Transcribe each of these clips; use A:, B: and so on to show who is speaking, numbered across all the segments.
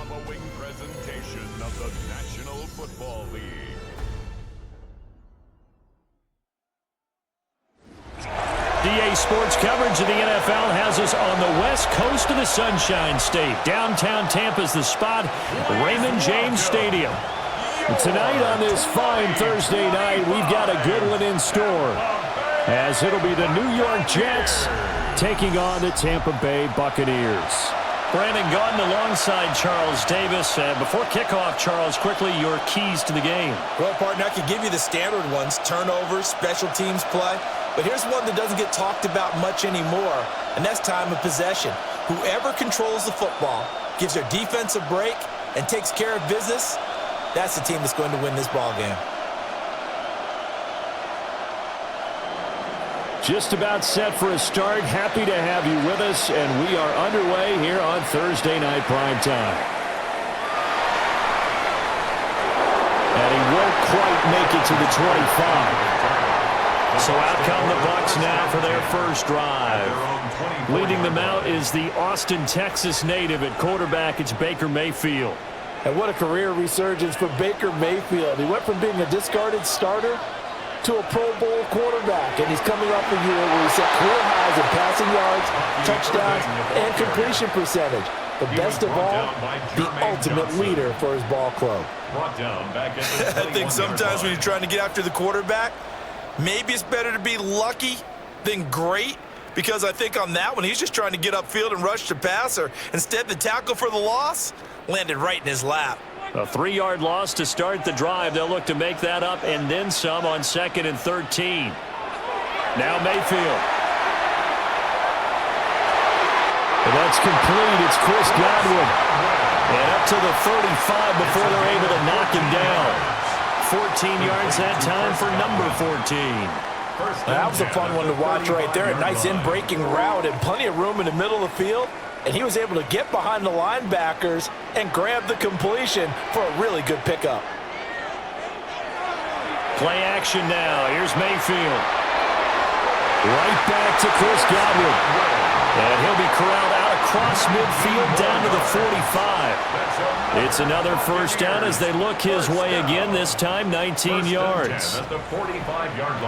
A: following presentation of the National Football League.
B: DA Sports coverage of the NFL has us on the west coast of the Sunshine State. Downtown Tampa's the spot, Raymond James Stadium. Tonight on this fine Thursday night, we've got a good one in store, as it'll be the New York Jets taking on the Tampa Bay Buccaneers. Brandon Gordon alongside Charles Davis. Before kickoff, Charles, quickly your keys to the game.
C: Well, partner, I could give you the standard ones, turnovers, special teams play. But here's one that doesn't get talked about much anymore, and that's time of possession. Whoever controls the football, gives their defense a break, and takes care of business, that's the team that's going to win this ball game.
B: Just about set for a start. Happy to have you with us, and we are underway here on Thursday Night Primetime. And he won't quite make it to the 25. So out come the Bucs now for their first drive. Leading them out is the Austin, Texas native at quarterback. It's Baker Mayfield.
D: And what a career resurgence for Baker Mayfield. He went from being a discarded starter to a Pro Bowl quarterback, and he's coming off a year where he set career highs in passing yards, touchdowns, and completion percentage. But best of all, the ultimate leader for his ball club.
C: I think sometimes when you're trying to get after the quarterback, maybe it's better to be lucky than great, because I think on that one, he's just trying to get upfield and rush the passer. Instead, the tackle for the loss landed right in his lap.
B: A 3-yard loss to start the drive. They'll look to make that up and then some on 2nd and 13. Now Mayfield. And that's complete. It's Chris Godwin. And up to the 35 before they're able to knock him down. 14 yards that time for number 14.
D: That was a fun one to watch right there. A nice in-breaking route and plenty of room in the middle of the field. And he was able to get behind the linebackers and grab the completion for a really good pickup.
B: Play action now. Here's Mayfield. Right back to Chris Godwin. And he'll be corralled out across midfield down to the 45. It's another first down as they look his way again, this time 19 yards.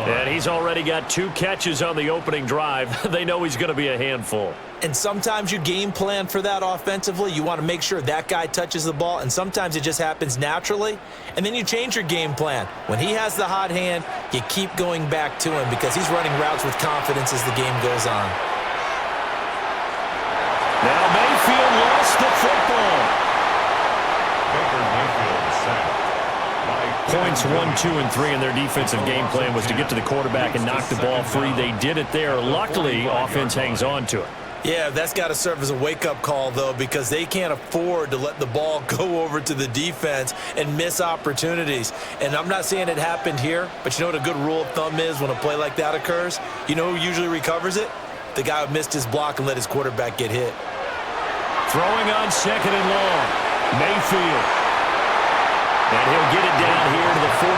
B: And he's already got 2 catches on the opening drive. They know he's going to be a handful.
C: And sometimes you game plan for that offensively. You want to make sure that guy touches the ball, and sometimes it just happens naturally. And then you change your game plan. When he has the hot hand, you keep going back to him because he's running routes with confidence as the game goes on.
B: Now Mayfield lost the football. Points 1, 2, and 3 in their defensive game plan was to get to the quarterback and knock the ball free. They did it there. Luckily, offense hangs on to it.
C: Yeah, that's got to serve as a wake-up call, though, because they can't afford to let the ball go over to the defense and miss opportunities. And I'm not saying it happened here, but you know what a good rule of thumb is when a play like that occurs? You know who usually recovers it? The guy who missed his block and let his quarterback get hit.
B: Throwing on 2nd and long. Mayfield. And he'll get it down here to the 43.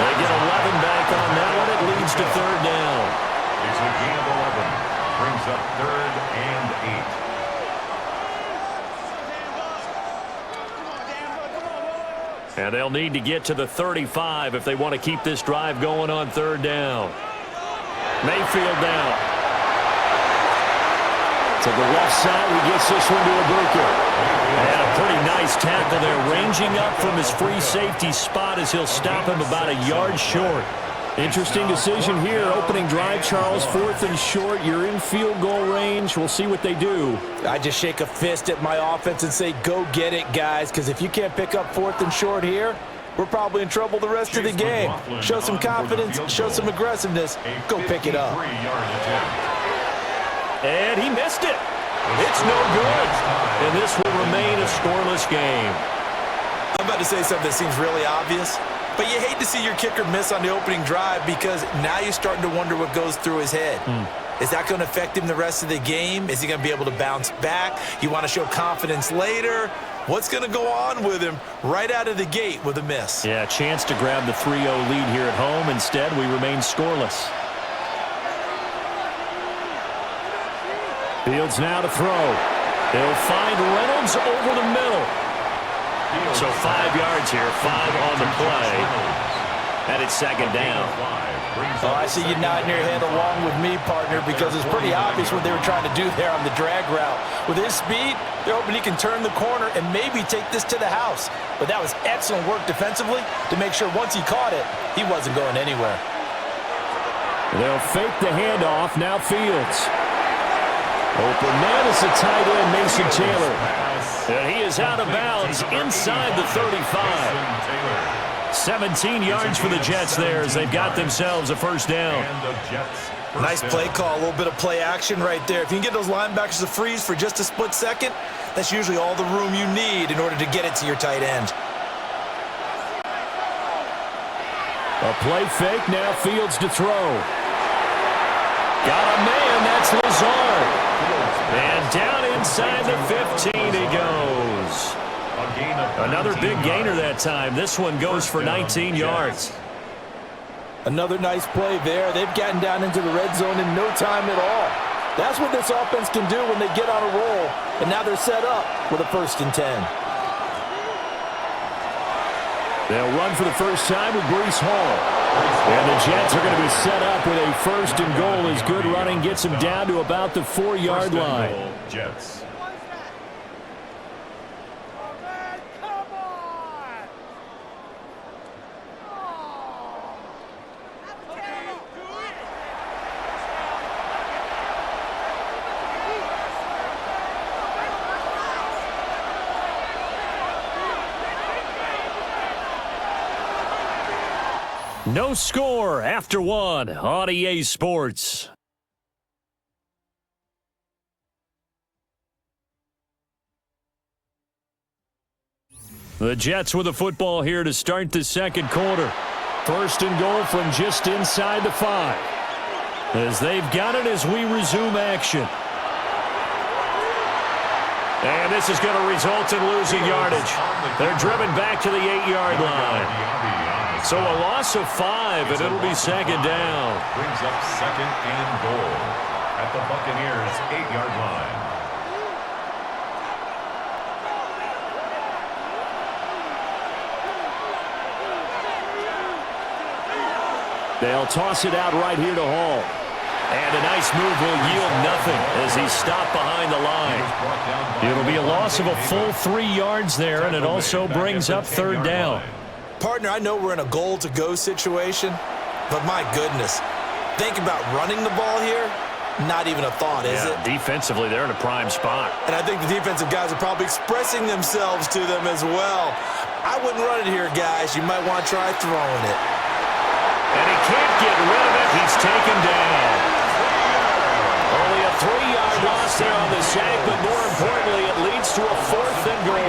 B: They get 11 back on that one. It leads to 3rd down.
A: It's a gain of 11. Brings up 3rd and 8.
B: And they'll need to get to the 35 if they want to keep this drive going on 3rd down. Mayfield down. To the left side, he gets this one to Ibuka. And a pretty nice tackle there, ranging up from his free safety spot as he'll stop him about a yard short. Interesting decision here. Opening drive, Charles, 4th and short. You're in field goal range. We'll see what they do.
D: I just shake a fist at my offense and say, go get it, guys, because if you can't pick up 4th and short here, we're probably in trouble the rest of the game. Show some confidence, show some aggressiveness, go pick it up.
B: And he missed it. It's no good. And this will remain a scoreless game.
C: I'm about to say something that seems really obvious, but you hate to see your kicker miss on the opening drive because now you're starting to wonder what goes through his head. Is that going to affect him the rest of the game? Is he going to be able to bounce back? You want to show confidence later? What's going to go on with him right out of the gate with a miss?
B: Yeah, chance to grab the 3-0 lead here at home. Instead, we remain scoreless. Fields now to throw. They'll find Reynolds over the middle. So 5 yards here, 5 on the play. And it's second down.
C: Oh, I see you nodding your head along with me, partner, because it's pretty obvious what they were trying to do there on the drag route. With his speed, they're hoping he can turn the corner and maybe take this to the house. But that was excellent work defensively to make sure once he caught it, he wasn't going anywhere.
B: They'll fake the handoff. Now Fields. Open man is the tight end, Mason Taylor. And he is out of bounds inside the 35. 17 yards for the Jets there as they've got themselves a first down.
C: Nice play call, a little bit of play action right there. If you can get those linebackers to freeze for just a split second, that's usually all the room you need in order to get it to your tight end.
B: A play fake, now Fields to throw. Got a man, that's Lazard. And down inside the 15 he goes. Another big gainer that time. This one goes for 19 yards.
D: Another nice play there. They've gotten down into the red zone in no time at all. That's what this offense can do when they get on a roll. And now they're set up with a 1st and 10.
B: They'll run for the first time with Breece Hall. And the Jets are going to be set up with a 1st and goal as good running gets them down to about the 4-yard line.
A: Jets.
B: No score after one on EA Sports. The Jets with the football here to start the second quarter. 1st and goal from just inside the 5. As they've got it as we resume action. And this is going to result in losing yardage. They're driven back to the 8-yard line. So a loss of 5, and it'll be second down.
A: Brings up 2nd and goal at the Buccaneers' 8-yard line.
B: They'll toss it out right here to Hall. And a nice move will yield nothing as he's stopped behind the line. It'll be a loss of a full 3 yards there, and it also brings up 3rd down.
C: Partner, I know we're in a goal-to-go situation, but my goodness, think about running the ball here. Not even a thought, is it?
B: Defensively, they're in a prime spot.
C: And I think the defensive guys are probably expressing themselves to them as well. I wouldn't run it here, guys. You might want to try throwing it.
B: And he can't get rid of it. He's taken down. Only a 3-yard loss there on the sack, but more importantly, it leads to a 4th and goal.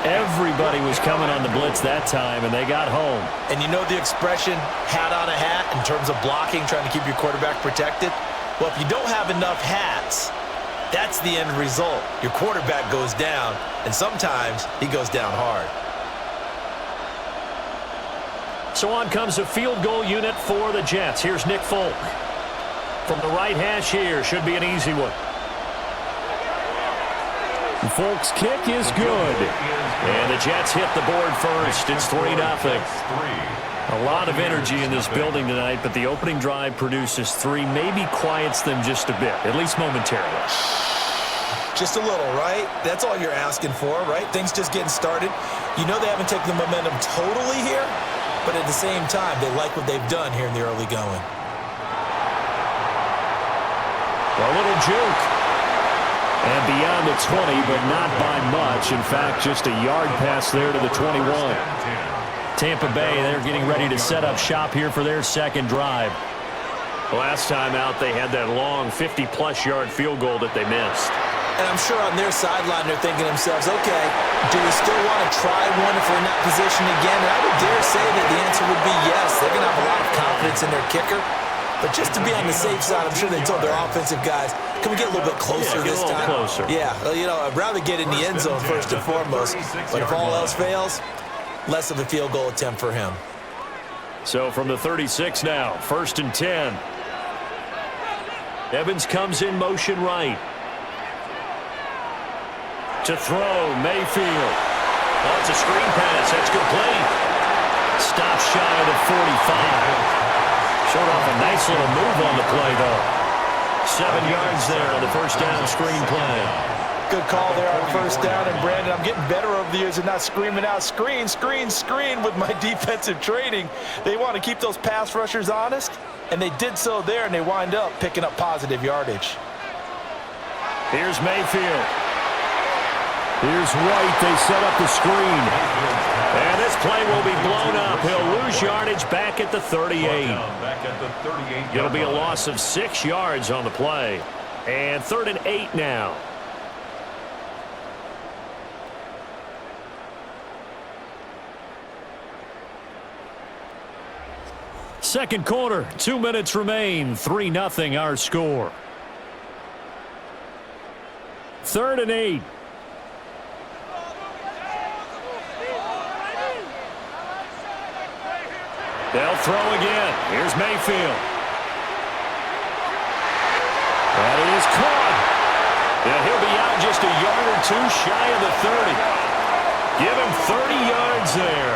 B: Everybody was coming on the blitz that time, and they got home.
C: And you know the expression, hat on a hat, in terms of blocking, trying to keep your quarterback protected? Well, if you don't have enough hats, that's the end result. Your quarterback goes down, and sometimes he goes down hard.
B: So on comes a field goal unit for the Jets. Here's Nick Folk. From the right hash here, should be an easy one. Folk's kick is good. And the Jets hit the board first. It's 3-0. A lot of energy in this building tonight, but the opening drive produces 3, maybe quiets them just a bit, at least momentarily.
C: Just a little, right? That's all you're asking for, right? Things just getting started. You know they haven't taken the momentum totally here, but at the same time, they like what they've done here in the early going.
B: A little juke. And beyond the 20, but not by much. In fact, just a yard pass there to the 21. Tampa Bay, they're getting ready to set up shop here for their second drive. Last time out, they had that long 50-plus yard field goal that they missed.
C: And I'm sure on their sideline, they're thinking to themselves, okay, do we still want to try one if we're in that position again? And I would dare say that the answer would be yes. They're going to have a lot of confidence in their kicker. But just to be on the safe side, I'm sure they told their offensive guys, can we get a little bit closer this time?
B: Closer.
C: Yeah, well, you know, I'd rather get in the end zone first and foremost. But if all else fails, less of a field goal attempt for him.
B: So from the 36 now, 1st and 10. Evans comes in motion right. To throw, Mayfield. Oh, it's a screen pass. That's complete. Stop shy of the 45. Showed off a nice little move on the play, though. 7 yards there on the first down screen play.
D: Good call there on first down. And, Brandon, I'm getting better over the years and not screaming out, screen, screen, screen with my defensive training. They want to keep those pass rushers honest, and they did so there, and they wind up picking up positive yardage.
B: Here's Mayfield. Here's White. They set up the screen. And this play will be blown up. He'll lose yardage back at the 38. It'll be a loss of 6 yards on the play. And 3rd and 8 now. Second quarter, 2 minutes remain. 3-0 our score. 3rd and 8. They'll throw again. Here's Mayfield. That is caught. And he'll be out just a yard or two shy of the 30. Give him 30 yards there.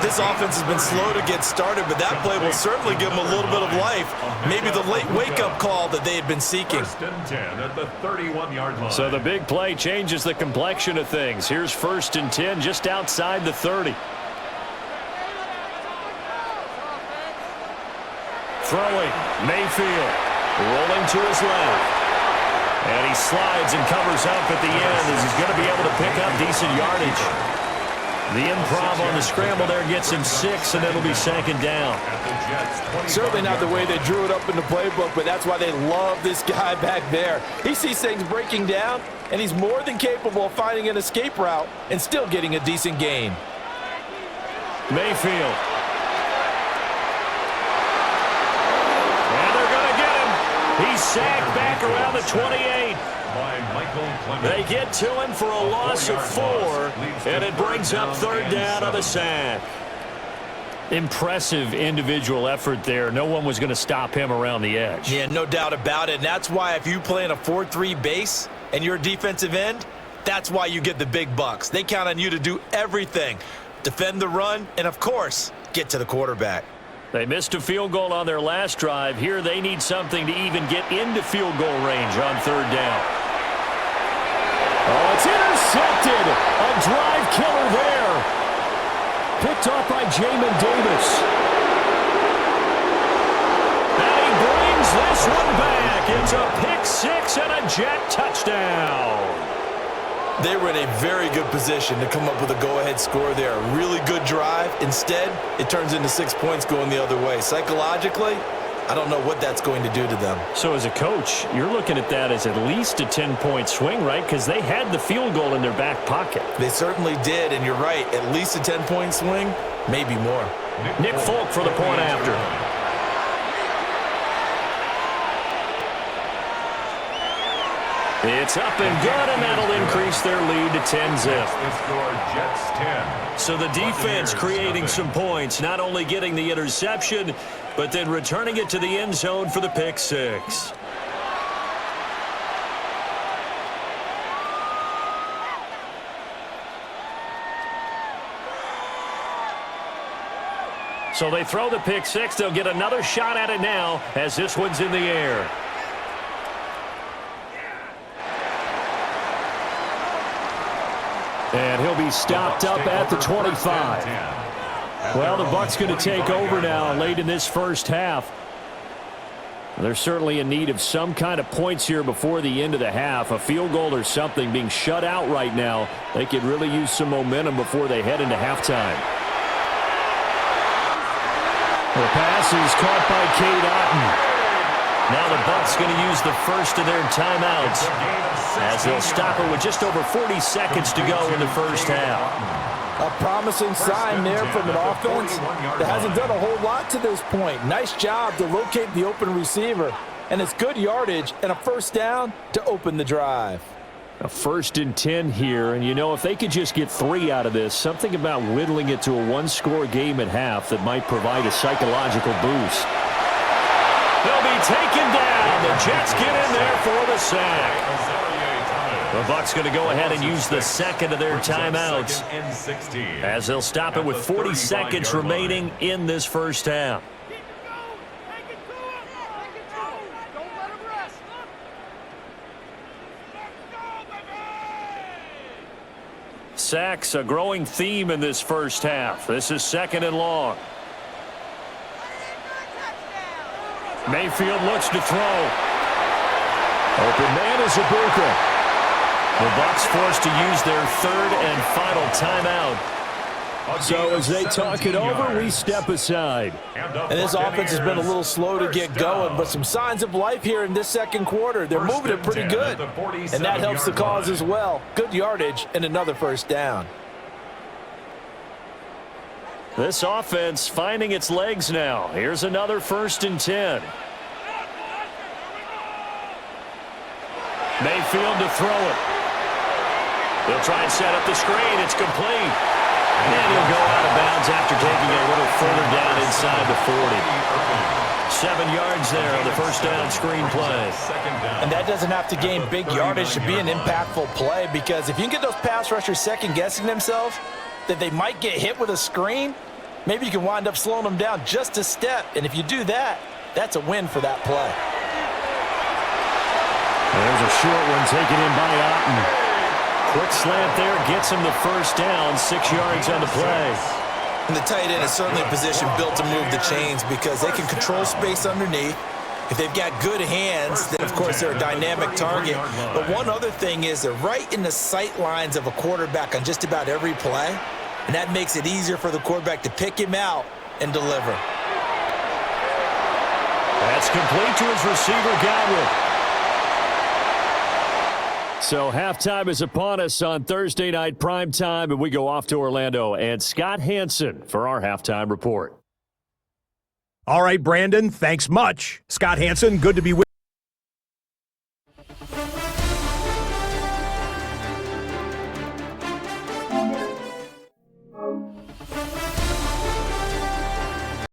C: This offense has been slow to get started, but that play will certainly give them a little bit of life. Maybe the late wake-up call that they had been seeking.
A: 1st and 10 at the 31-yard line.
B: So the big play changes the complexion of things. Here's 1st and 10 just outside the 30. Throwing, Mayfield, rolling to his left. And he slides and covers up at the end as he's going to be able to pick up decent yardage. The improv on the scramble there gets him 6, and it'll be 2nd down.
D: Certainly not the way they drew it up in the playbook, but that's why they love this guy back there. He sees things breaking down, and he's more than capable of finding an escape route and still getting a decent gain.
B: Mayfield. He's sacked back around the 28. They get to him for a loss of 4, and it brings up 3rd down on the sack. Impressive individual effort there. No one was going to stop him around the edge.
C: Yeah, no doubt about it. And that's why if you play in a 4-3 base and you're a defensive end, that's why you get the big bucks. They count on you to do everything. Defend the run and, of course, get to the quarterback.
B: They missed a field goal on their last drive. Here they need something to even get into field goal range on 3rd down. Oh, it's intercepted. A drive killer there. Picked off by Jamin Davis. And he brings this one back. It's a pick 6 and a Jet touchdown.
C: They were in a very good position to come up with a go-ahead score there. A really good drive. Instead, it turns into 6 points going the other way. Psychologically, I don't know what that's going to do to them.
B: So as a coach, you're looking at that as at least a 10-point swing, right? Because they had the field goal in their back pocket.
C: They certainly did, and you're right. At least a 10-point swing, maybe more.
B: Nick Folk for the point after. It's up and good, and that'll increase their lead to 10-zip. So the defense creating some points, not only getting the interception, but then returning it to the end zone for the pick 6. So they throw the pick 6. They'll get another shot at it now as this one's in the air. And he'll be stopped up at the 25. Well, the Bucs going to take over now late in this first half. They're certainly in need of some kind of points here before the end of the half. A field goal or something. Being shut out right now, they could really use some momentum before they head into halftime. The pass is caught by Cade Otton. Now the Bucs going to use the first of their timeouts as they'll stop it with just over 40 seconds to go in the first half.
D: A promising sign there from an offense that hasn't done a whole lot to this point. Nice job to locate the open receiver, and it's good yardage and a first down to open the drive.
B: A 1st and 10 here, and you know, if they could just get 3 out of this, something about whittling it to a one-score game at half that might provide a psychological boost. They'll be taken down. The Jets get in there for the sack. The Bucs going to go ahead and use the second of their timeouts
A: And 16.
B: as they'll stop it with 40 seconds remaining in this first half. Sacks, a growing theme in this first half. This is second and long. Mayfield looks to throw. Open man is Ibuka. The Bucs forced to use their third and final timeout. So as they talk it over, we step aside.
D: And this offense has been a little slow to get going, but some signs of life here in this second quarter. They're moving it pretty good, and that helps the cause as well. Good yardage and another first down.
B: This offense finding its legs now. Here's another 1st and 10. Mayfield to throw it. They'll try and set up the screen. It's complete. And he'll go out of bounds after taking a little further down inside the 40. 7 yards there on the first down screen play.
D: And that doesn't have to gain big yardage to be an impactful play, because if you can get those pass rushers second-guessing themselves that they might get hit with a screen, maybe you can wind up slowing them down just a step. And if you do that, that's a win for that play.
B: There's a short one taken in by Otten. Quick slant there, gets him the first down, 6 yards on the play.
C: And the tight end is certainly a position built to move the chains because they can control space underneath. If they've got good hands, then, of course, they're a dynamic target. But one other thing is they're right in the sight lines of a quarterback on just about every play, and that makes it easier for the quarterback to pick him out and deliver.
B: That's complete to his receiver, Godwin. So halftime is upon us on Thursday night primetime, and we go off to Orlando. And Scott Hansen for our halftime report.
E: All right, Brandon, thanks much. Scott Hansen, good to be with you.